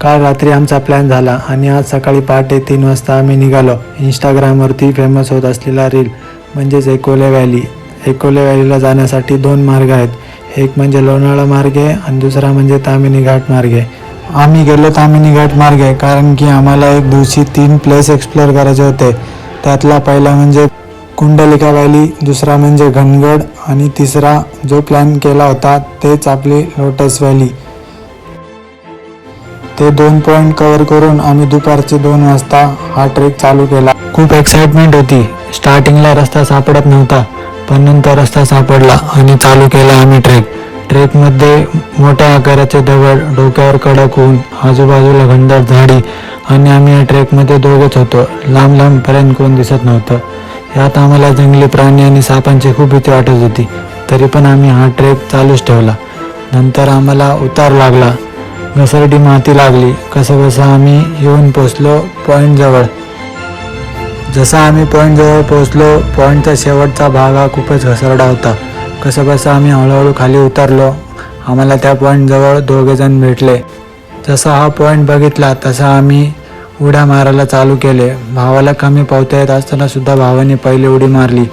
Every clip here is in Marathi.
काल रात्री आमचा प्लॅन झाला आणि आज सकाळी पहाटे 3 वाजता आम्ही निघालो. इंस्टाग्रामवरती फेमस होत असलेला रील म्हणजेच एकोले व्हॅली. एकोले व्हॅलीला जाण्यासाठी 2 मार्ग आहेत. एक म्हणजे लोणावळा मार्गे आणि दुसरा म्हणजे ताम्हिणी घाट मार्गे. आम्ही गेलो ताम्हिणी घाट मार्गे कारण की आम्हाला एक दिवशी 3 प्लेस एक्सप्लोअर करायचे होते. त्यातला पहिला म्हणजे कुंडलिका व्हॅली, दुसरा म्हणजे घनगड आणि तिसरा जो प्लॅन केला होता तेच आपली लोटस व्हॅली. ते 2 पॉईंट कव्हर करून आम्ही दुपारचे 2 वाजता हा ट्रेक चालू केला. खूप एक्साइटमेंट होती. स्टार्टिंगला रस्ता सापडत नव्हता, पण नंतर रस्ता सापडला आणि चालू केला आम्ही ट्रेक. ट्रेकमध्ये मोठ्या आकाराचे दगड, डोक्यावर कडक ऊन, आजूबाजूला घनदाट झाडी आणि आम्ही या ट्रेकमध्ये दोघंच होतो. लांब लांबपर्यंत कोण दिसत नव्हतं. यात आम्हाला जंगली प्राणी आणि सापांची खूप भीती वाटत होती. तरी पण आम्ही हा ट्रेक चालूच ठेवला. नंतर आम्हाला उतार लागला, घसरडी माती लागली. कसं आम्ही येऊन पोचलो पॉईंटजवळ. जसा आम्ही पॉईंटजवळ पोचलो, पॉईंटचा शेवटचा भाग हा खूपच घसरडा होता. कसं आम्ही हळूहळू खाली उतरलो. आम्हाला त्या पॉईंटजवळ 2 जण भेटले. जसा हा पॉईंट बघितला तसा आम्ही उड्या मारायला चालू केले. भावाला कमी पोहता येत असताना सुद्धा भावाने पहिले उडी मारली,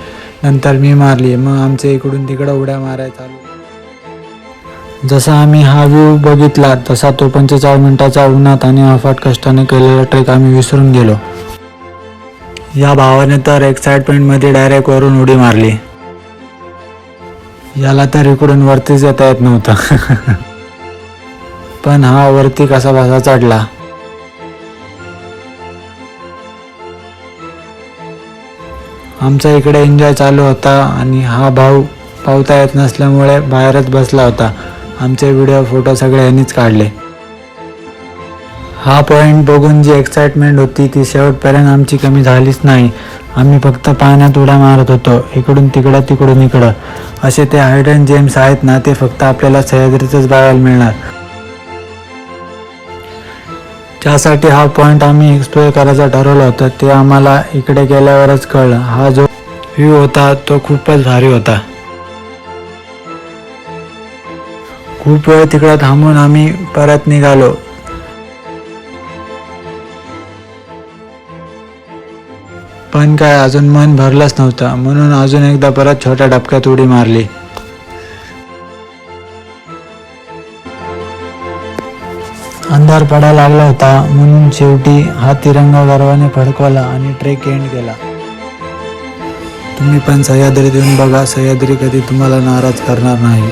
नंतर मी मारली. मग आमचे इकडून तिकडं उड्या मारायला चालू. जसा आम्ही हा व्ह्यू बघितला तसा तो 45 मिनिटाच्या उन्हात आणि अफाट कष्टाने केलेला ट्रेक आम्ही विसरून गेलो. या भावाने तर एक्साइटमेंटमध्ये डायरेक्ट वरून उडी मारली. याला तर इकडून वरतीच येता येत नव्हतं. पण हा वरती कसा चढला. आमचा इकडे एन्जॉय चालू होता आणि हा भाऊ पावता येत नसल्यामुळे बाहेरच बसला होता. आमचे व्हिडिओ फोटो सगळे यांनीच काढले. हा पॉईंट बघून जी एक्साइटमेंट होती ती शेवटपर्यंत आमची कमी झालीच नाही. आम्ही फक्त पाण्यात उड्या मारत होतो, इकडून तिकडं तिकडून इकडं. असे ते हायडन जेम्स आहेत ना, ते फक्त आपल्याला सह्याद्रीतच बघायला मिळणार. त्यासाठी हा पॉईंट आम्ही एक्सप्लोअर करायचं ठरवलं होतं ते आम्हाला इकडे गेल्यावरच कळलं. हा जो व्ह्यू होता तो खूपच भारी होता. खूप वेळ तिकडं थांबून आम्ही परत निघालो. पण काय अजून मन भरलंच नव्हतं, म्हणून अजून एकदा परत छोट्या डबक्यात उडी मारली. अंधार पडायला लागला होता, म्हणून शेवटी हा तिरंगा गर्वाने फडकवला आणि ट्रेक एंड केला. तुम्ही पण सह्याद्रीत येऊन बघा. सह्याद्री कधी तुम्हाला नाराज करणार नाही.